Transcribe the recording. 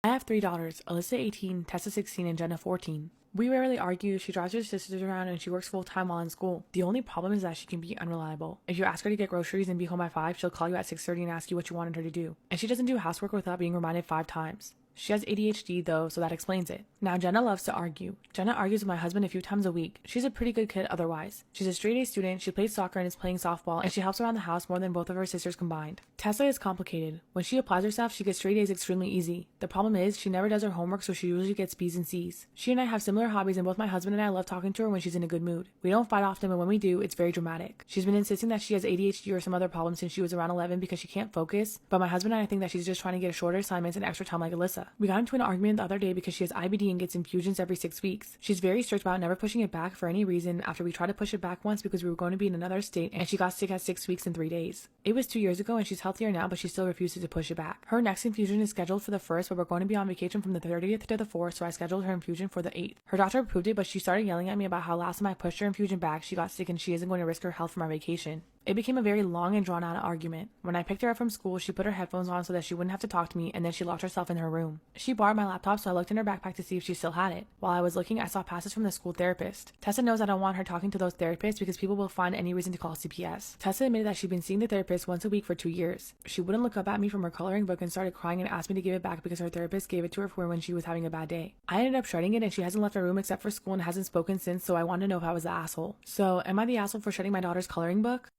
I have three daughters, Alyssa 18, Tessa 16, and Jenna 14. We rarely argue. She drives her sisters around and she works full-time while in school. The only problem is that she can be unreliable. If you ask her to get groceries and be home by 5, she'll call you at 6:30 and ask you what you wanted her to do. And she doesn't do housework without being reminded 5 times. She has ADHD though, so that explains it. Now Jenna loves to argue. Jenna argues with my husband a few times a week. She's a pretty good kid otherwise. She's a straight A student, she plays soccer and is playing softball, and she helps around the house more than both of her sisters combined. Tessa is complicated. When she applies herself, she gets straight A's extremely easy. The problem is, she never does her homework, so she usually gets B's and C's. She and I have similar hobbies, and both my husband and I love talking to her when she's in a good mood. We don't fight often, but when we do, it's very dramatic. She's been insisting that she has ADHD or some other problem since she was around 11 because she can't focus, but my husband and I think that she's just trying to get shorter assignments and extra time like Alyssa. We got into an argument the other day because she has IBD and gets infusions every 6 weeks. She's very strict about never pushing it back for any reason after we tried to push it back once because we were going to be in another state and she got sick at 6 weeks and 3 days. It was 2 years ago and she's healthier now, but she still refuses to push it back. Her next infusion is scheduled for the 1st, but we're going to be on vacation from the 30th to the 4th, so I scheduled her infusion for the 8th. Her doctor approved it, but she started yelling at me about how last time I pushed her infusion back, she got sick and she isn't going to risk her health for my vacation. It became a very long and drawn out argument. When I picked her up from school, she put her headphones on so that she wouldn't have to talk to me, and then she locked herself in her room. She borrowed my laptop, so I looked in her backpack to see if she still had it. While I was looking, I saw passes from the school therapist. Tessa knows I don't want her talking to those therapists because people will find any reason to call CPS. Tessa admitted that she'd been seeing the therapist once a week for 2 years. She wouldn't look up at me from her coloring book and started crying and asked me to give it back because her therapist gave it to her for when she was having a bad day. I ended up shredding it and she hasn't left her room except for school and hasn't spoken since, so I wanted to know if I was the asshole. So, am I the asshole for shredding my daughter's coloring book?